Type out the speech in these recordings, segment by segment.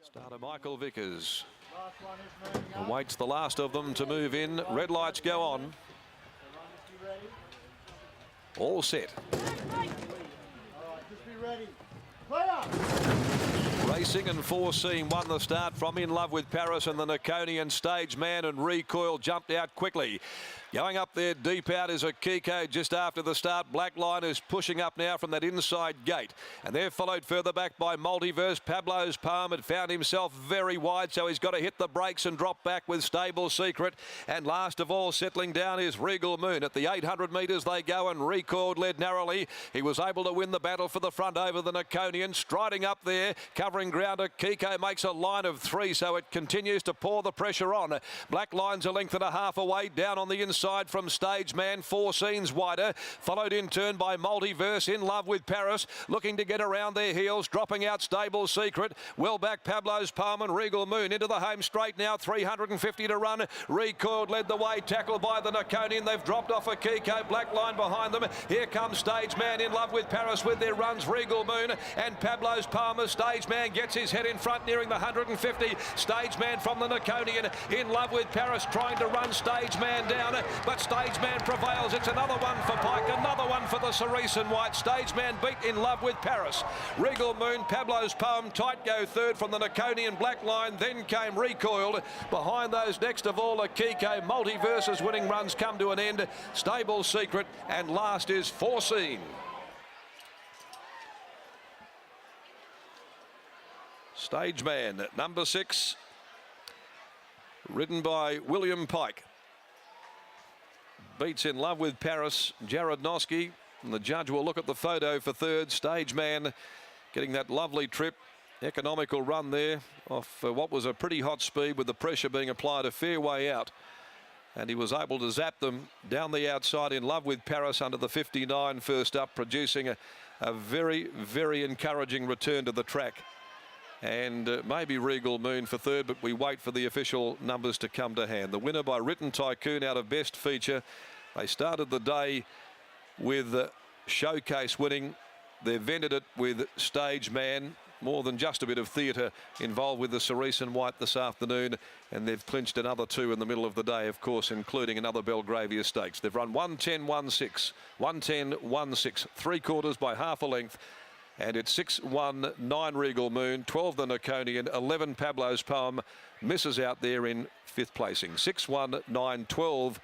Starter Michael Vickers awaits the last of them to move in. Red lights go on. All set. Racing and Foreseen won the start from In Love with Paris, and the Naconian Stage Man and Recoil jumped out quickly. Going up there deep out is a Kiko just after the start. Blackline is pushing up now from that inside gate, and they're followed further back by Multiverse. Pablo's Palm had found himself very wide, so he's got to hit the brakes and drop back with Stable Secret. And last of all, settling down is Regal Moon. At the 800 metres they go, and Recoiled led narrowly. He was able to win the battle for the front over the Naconian. Striding up there, covering ground, Kiko makes a line of 3, so it continues to pour the pressure on. Blackline's a length and a half away, down on the inside from Stage Man. Foreseen's wider, followed in turn by Multiverse. In Love with Paris, looking to get around their heels, dropping out Stable Secret. Well back Pablo's Palm and Regal Moon into the home straight now. 350 to run. Recoiled led the way, tackled by the Naconian. They've dropped off a Kiko. Blackline behind them. Here comes Stage Man. In Love with Paris with their runs. Regal Moon and Pablo's Palm. Stage Man gets his head in front, nearing the 150. Stage Man from the Naconian. In Love with Paris trying to run Stage Man down, but Stage Man prevails. It's another one for Pike, another one for the Cerise and White. Stage Man beat In Love with Paris. Regal Moon, Pablo's Poem, tight go third from the Naconian. Blackline, then came Recoiled. Behind those, next of all, a Kiko. Multiverse's winning runs come to an end. Stable Secret, and last is Foreseen. Stage Man, number 6, ridden by William Pike. Beats In Love with Paris, Jared Noski, and the judge will look at the photo for third. Stage Man getting that lovely trip, economical run there off what was a pretty hot speed, with the pressure being applied a fair way out. And he was able to zap them down the outside. In Love with Paris under the 59 first up, producing a very, very encouraging return to the track. And maybe Regal Moon for third, but we wait for the official numbers to come to hand. The winner by Written Tycoon out of Best Feature. They started the day with Showcase winning. They've ended it with Stage Man. More than just a bit of theatre involved with the Cerise and White this afternoon, and they've clinched another 2 in the middle of the day, of course, including another Belgravia Stakes. They've run 110.16, 110.16, 3/4 by half a length. And it's 6-1-9 Regal Moon, 12 the Naconian, 11 Pablo's Poem, misses out there in 5th placing. 6-1-9-12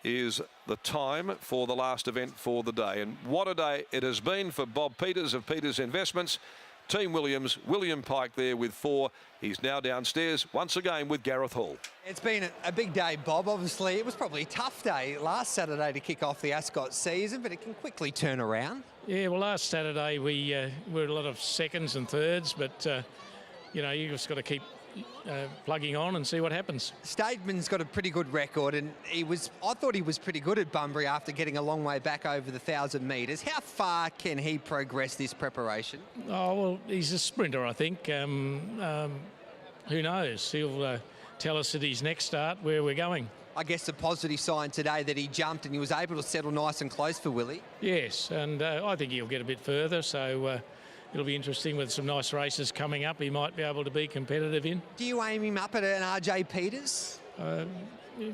is the time for the last event for the day. And what a day it has been for Bob Peters of Peters Investments. Team Williams, William Pike there with 4. He's now downstairs once again with Gareth Hall. It's been a big day, Bob. Obviously, it was probably a tough day last Saturday to kick off the Ascot season, but it can quickly turn around. Yeah, well, last Saturday we were a lot of seconds and thirds, but, you know, you just got to keep plugging on and see what happens. Stageman's got a pretty good record, and I thought he was pretty good at Bunbury after getting a long way back over the 1,000 metres. How far can he progress this preparation? Oh, well, he's a sprinter, I think. Who knows? He'll tell us at his next start where we're going. I guess a positive sign today that he jumped and he was able to settle nice and close for Willie. Yes, and I think he'll get a bit further, so it'll be interesting with some nice races coming up. He might be able to be competitive in. Do you aim him up at an RJ Peters?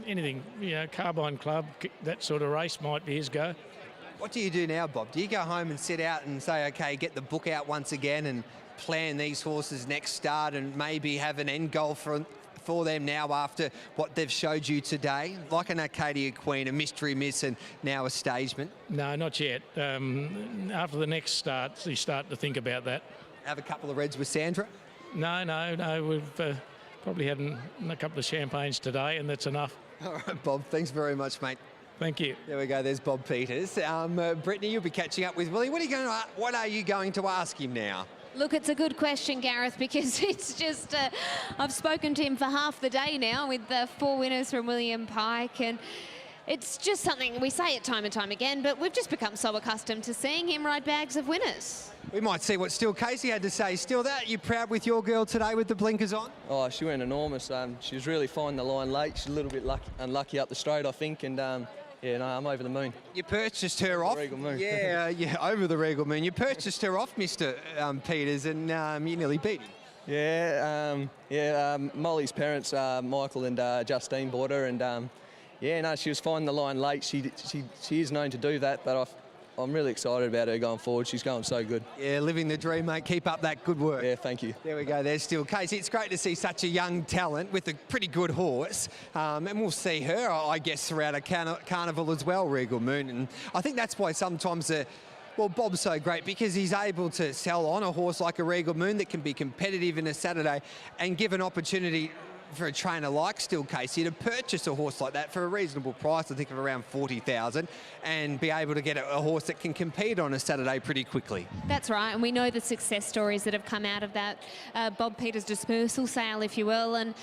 Anything, you know, Carbine Club, that sort of race might be his go. What do you do now, Bob? Do you go home and sit out and say, okay, get the book out once again and plan these horses next start and maybe have an end goal for them now after what they've showed you today? Like an Arcadia Queen, a Mystery Miss, and now a Stageman? No, not yet. After the next start, you start to think about that. Have a couple of reds with Sandra? No. We've probably had a couple of champagnes today, and that's enough. All right, Bob. Thanks very much, mate. Thank you. There we go. There's Bob Peters. Brittany, you'll be catching up with Willie. What are you going to ask him now? Look, it's a good question, Gareth, because it's just, I've spoken to him for half the day now with the 4 winners from William Pike, and it's just something, we say it time and time again, but we've just become so accustomed to seeing him ride bags of winners. We might see what Still Casey had to say. Still, you proud with your girl today with the blinkers on? Oh, she went enormous. She was really finding the line late. She's a little bit unlucky up the straight, I think, and yeah, no, I'm over the moon. You purchased her off? Regal Moon. Yeah, over the Regal Moon. You purchased her off, Mr. Peters, and you nearly beat him. Molly's parents, Michael and Justine, bought her, and she was finding the line late. She is known to do that, but I'm really excited about her going forward. She's going so good. Yeah, living the dream, mate. Keep up that good work. Yeah, thank you. There we go. There's still Casey. It's great to see such a young talent with a pretty good horse. And we'll see her, I guess, throughout a carnival as well, Regal Moon. And I think that's why sometimes Bob's so great, because he's able to sell on a horse like a Regal Moon that can be competitive in a Saturday and give an opportunity for a trainer like Still Casey to purchase a horse like that for a reasonable price, I think of around 40,000, and be able to get a horse that can compete on a Saturday pretty quickly. That's right, and we know the success stories that have come out of that Bob Peters dispersal sale, if you will, and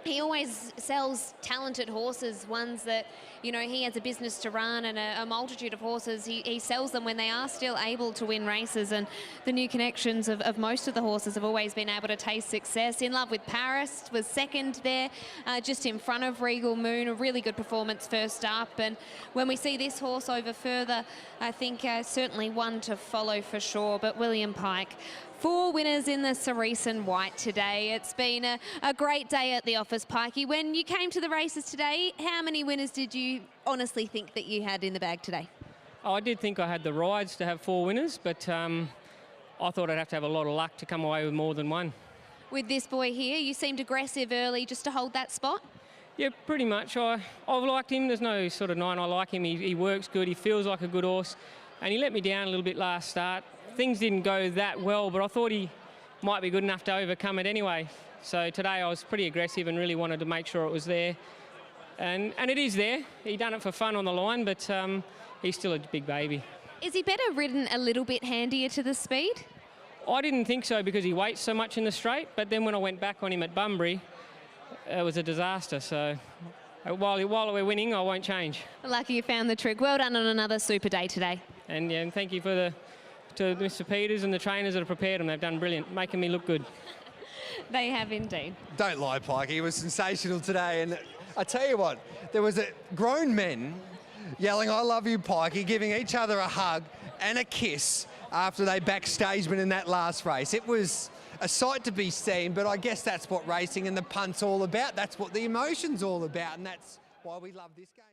he always sells talented horses, ones that, you know, he has a business to run and a multitude of horses. He sells them when they are still able to win races, and the new connections of most of the horses have always been able to taste success. In Love with Paris was second there, just in front of Regal Moon. A really good performance first up, and when we see this horse over further, I think certainly one to follow for sure. But William Pike, 4 winners in the Cerise and White today. It's been a great day at the office, Pikey. When you came to the races today, how many winners did you honestly think that you had in the bag today? I did think I had the rides to have 4 winners, but I thought I'd have to have a lot of luck to come away with more than one. With this boy here, you seemed aggressive early just to hold that spot? Yeah, pretty much. I've liked him. There's no sort of nine. I like him. He works good. He feels like a good horse. And he let me down a little bit last start. Things didn't go that well, but I thought he might be good enough to overcome it anyway. So today I was pretty aggressive and really wanted to make sure it was there. And it is there. He done it for fun on the line, but he's still a big baby. Is he better ridden a little bit handier to the speed? I didn't think so, because he weights so much in the straight, but then when I went back on him at Bunbury, it was a disaster. So while we're winning, I won't change. Lucky you found the trick. Well done on another super day today. And thank you to Mr. Peters and the trainers that have prepared them. They've done brilliant, making me look good. They have indeed. Don't lie, Pike. He was sensational today. And I tell you what, there was grown men yelling, "I love you, Pikey," giving each other a hug and a kiss after they backstaged in that last race. It was a sight to be seen, but I guess that's what racing and the punt's all about. That's what the emotion's all about, and that's why we love this game.